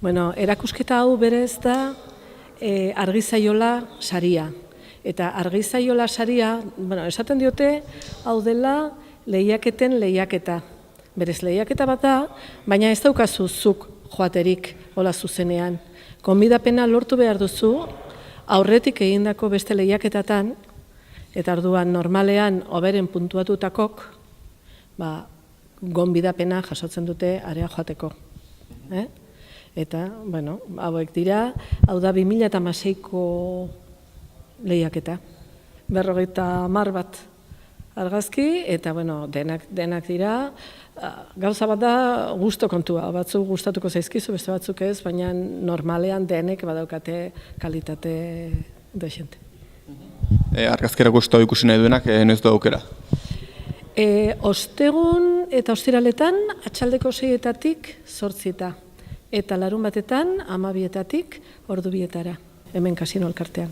Bueno, erakusketa hau berez da argizaiola saria. Eta argizaiola saria, esaten diote, hau dela lehiaketen lehiaketa. Berez lehiaketa bat da, baina ez daukazu zuk joaterik hola zuzenean. Gonbidapena lortu behar duzu, aurretik egindako beste lehiaketatan, eta orduan normalean hoberen puntuatutakok, gonbidapena jasotzen dute area joateko. Eta, hauek dira, hau da 2016ko lehiaketa. 50 bat argazki, eta denak dira, gauza bat da gusto kontua, batzuk gustatuko zaizkizu, beste batzuk ez, baina normalean denek badaukate kalitate dexente. Argazkera guztu ikusi nahi duenak, noiz du aukera? Ostegun eta ostiraletan atxaldeko 6etatik 8 eta larun batetan 12etatik 2 hemen Kasino Elkartean.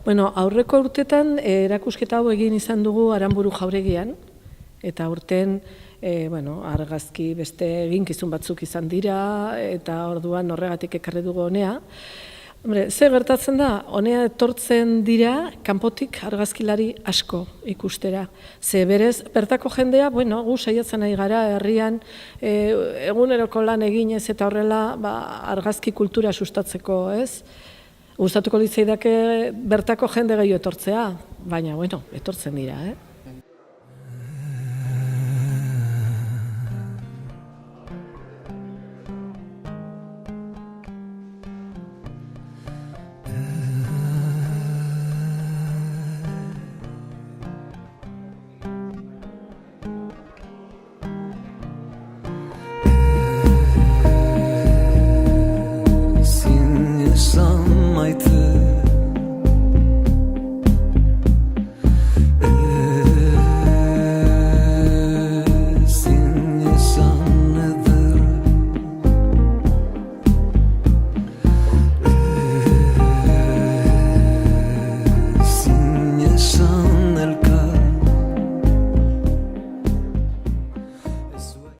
Aurreko urtetan erakusketa hau egin izan dugu Aranburu Jauregian, eta urten argazki beste eginkizun batzuk izan dira, eta orduan horregatik ekarri dugu honea. Ze gertatzen da, honea etortzen dira kanpotik argazkilari asko ikustera. Ze berez, bertako jendea, gu saiatzen nahi gara herrian eguneroko lan eginez eta horrela argazki kultura sustatzeko, ez? Gustatuko litzaidake bertako jende gehiago etortzea, baina, etortzen dira, Yaşanmaydı